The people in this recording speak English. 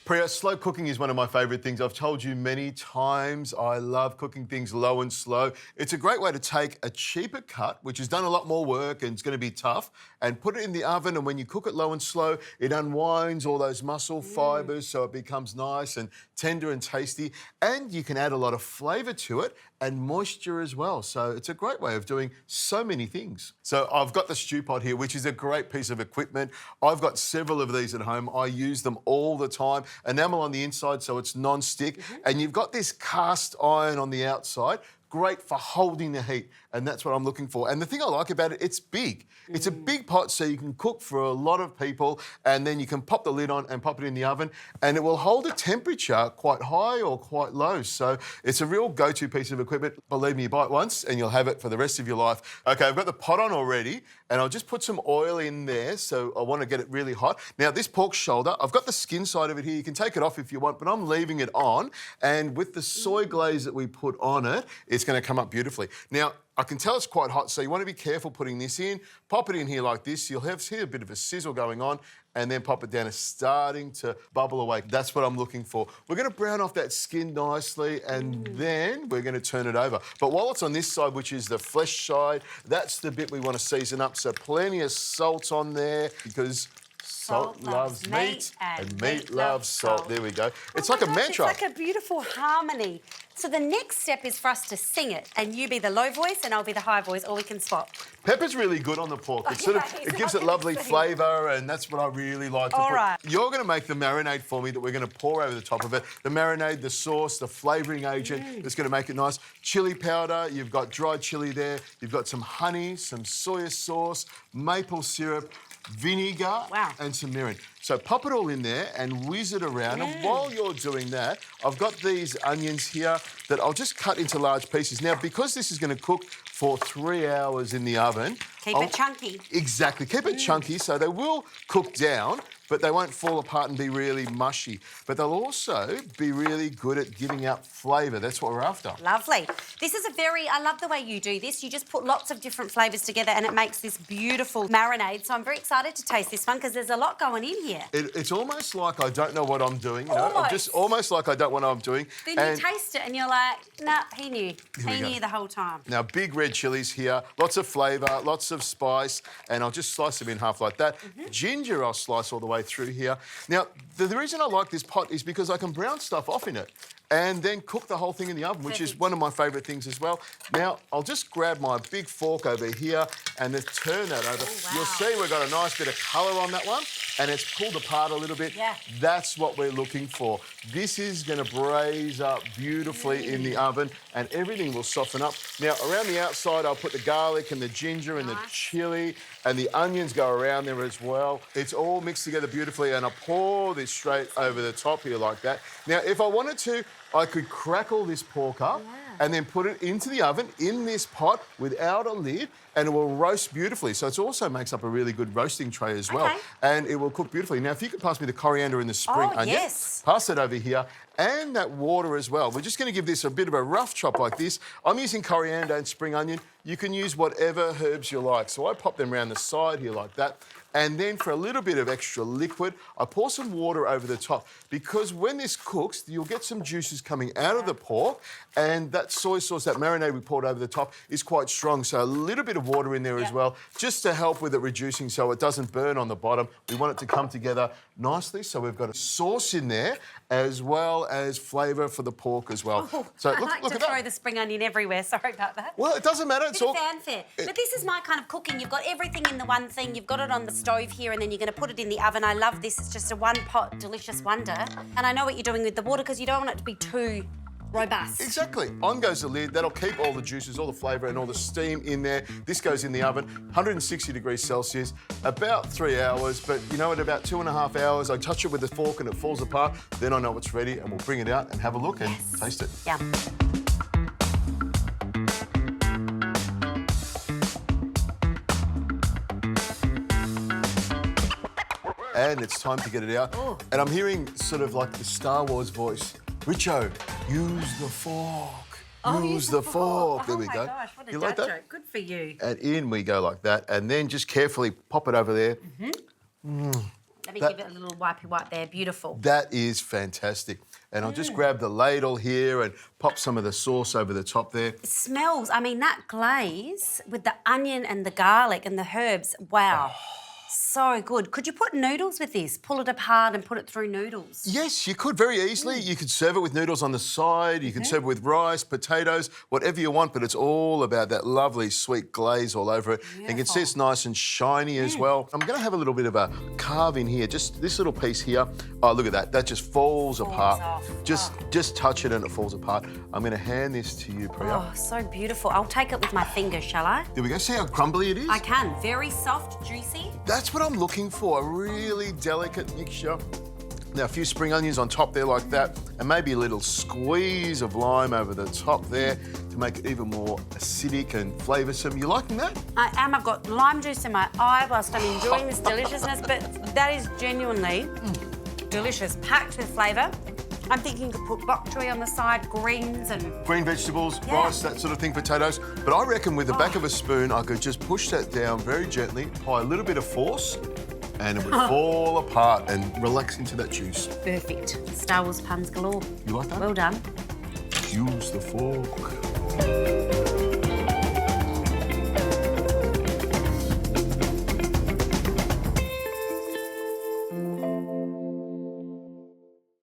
Priya, slow cooking is one of my favourite things. I've told you many times I love cooking things low and slow. It's a great way to take a cheaper cut, which has done a lot more work and it's going to be tough, and put it in the oven, and when you cook it low and slow, it unwinds all those muscle fibres so it becomes nice and tender and tasty, and you can add a lot of flavour to it and moisture as well. So it's a great way of doing so many things. So I've got the stew pot here, which is a great piece of equipment. I've got several of these at home. I use them all the time. Enamel on the inside so it's non-stick. And you've got this cast iron on the outside. Great for holding the heat, and that's what I'm looking for. And the thing I like about it, it's big. It's a big pot, so you can cook for a lot of people, and then you can pop the lid on and pop it in the oven, and it will hold a temperature quite high or quite low. So it's a real go-to piece of equipment. Believe me, you buy it once and you'll have it for the rest of your life. Okay, I've got the pot on already, and I'll just put some oil in there, so I want to get it really hot. Now, this pork shoulder, I've got the skin side of it here. You can take it off if you want, but I'm leaving it on, and with the soy glaze that we put on it, it's going to come up beautifully. Now, I can tell it's quite hot, so you want to be careful putting this in. Pop it in here like this. You'll see a bit of a sizzle going on, and then pop it down. It's starting to bubble away. That's what I'm looking for. We're going to brown off that skin nicely, and then we're going to turn it over. But while it's on this side, which is the flesh side, that's the bit we want to season up. So plenty of salt on there, because salt loves meat and meat loves salt. There we go. It's like a mantra. It's like a beautiful harmony. So the next step is for us to sing it, and you be the low voice and I'll be the high voice, or we can swap. Pepper's really good on the pork. It gives it lovely flavour, and that's what I really like to put. Right. You're going to make the marinade for me that we're going to pour over the top of it. The marinade, the sauce, the flavouring agent that's going to make it nice. Chilli powder, you've got dried chilli there. You've got some honey, some soya sauce, maple syrup, vinegar, and some mirin. So pop it all in there and whiz it around. And while you're doing that, I've got these onions here that I'll just cut into large pieces. Now, because this is going to cook for 3 hours in the oven... Keep it chunky. Exactly. Keep it chunky, so they will cook down, but they won't fall apart and be really mushy. But they'll also be really good at giving out flavour. That's what we're after. Lovely. This is I love the way you do this. You just put lots of different flavours together and it makes this beautiful marinade. So I'm very excited to taste this one because there's a lot going in here. It's almost like I don't know what I'm doing. You know? Just almost like I don't know what I'm doing. Then you taste it and you're like, nah, he knew. He knew the whole time. Now, big red chillies here, lots of flavour, lots of spice, and I'll just slice them in half like that. Ginger I'll slice all the way through here. Now, the reason I like this pot is because I can brown stuff off in it and then cook the whole thing in the oven, which is one of my favourite things as well. Now, I'll just grab my big fork over here and then turn that over. You'll see we've got a nice bit of colour on that one, and it's pulled apart a little bit. That's what we're looking for. This is going to braise up beautifully in the oven, and everything will soften up. Now, around the outside, I'll put the garlic and the ginger and the chilli, and the onions go around there as well. It's all mixed together beautifully, and I pour this straight over the top here like that. Now, if I wanted to, I could crackle this pork up and then put it into the oven in this pot without a lid, and it will roast beautifully. So it also makes up a really good roasting tray as well. And it will cook beautifully. Now, if you could pass me the coriander and the spring onion, pass it over here, and that water as well. We're just going to give this a bit of a rough chop like this. I'm using coriander and spring onion. You can use whatever herbs you like. So I pop them around the side here like that. And then for a little bit of extra liquid, I pour some water over the top, because when this cooks, you'll get some juices coming out of the pork, and that soy sauce, that marinade we poured over the top, is quite strong. So a little bit of water in there as well, just to help with it reducing so it doesn't burn on the bottom. We want it to come together nicely, so we've got a sauce in there as well as flavour for the pork as well. So I like to throw the spring onion everywhere. Sorry about that. Well, it doesn't matter. It's all fanfare. But this is my kind of cooking. You've got everything in the one thing. You've got it on the stove here, and then you're going to put it in the oven. I love this. It's just a one-pot delicious wonder. And I know what you're doing with the water, because you don't want it to be too robust. Exactly. On goes the lid. That'll keep all the juices, all the flavour and all the steam in there. This goes in the oven, 160 degrees Celsius, about 3 hours. But you know, at about 2.5 hours, I touch it with a fork and it falls apart. Then I know it's ready, and we'll bring it out and have a look and taste it. Yum. And it's time to get it out. And I'm hearing sort of like the Star Wars voice. Richo, use the fork. Use the fork. There we go. Oh my gosh, what a you like dad that? joke. Good for you. And in we go like that. And then just carefully pop it over there. Let me give it a little wipey wipe there. Beautiful. That is fantastic. And I'll just grab the ladle here and pop some of the sauce over the top there. It smells, I mean, that glaze with the onion and the garlic and the herbs, wow. So good. Could you put noodles with this? Pull it apart and put it through noodles? Yes, you could very easily. You could serve it with noodles on the side. You can serve it with rice, potatoes, whatever you want, but it's all about that lovely sweet glaze all over it. And you can see it's nice and shiny as well. I'm going to have a little bit of a carve in here, just this little piece here. Oh, look at that. That just falls apart. Off. Just touch it and it falls apart. I'm going to hand this to you, Priya. Oh, so beautiful. I'll take it with my fingers, shall I? There we go. See how crumbly it is? I can. Very soft, juicy. That's what I'm looking for, a really delicate mixture. Now, a few spring onions on top there like that, and maybe a little squeeze of lime over the top there to make it even more acidic and flavoursome. You liking that? I am. I've got lime juice in my eye whilst I'm enjoying this deliciousness, but that is genuinely delicious, packed with flavour. I'm thinking you could put bok choy on the side, greens and... Green vegetables, rice, that sort of thing, potatoes. But I reckon with the back of a spoon, I could just push that down very gently, apply a little bit of force, and it would fall apart and relax into that juice. Perfect. Star Wars puns galore. You like that? Well done. Use the fork.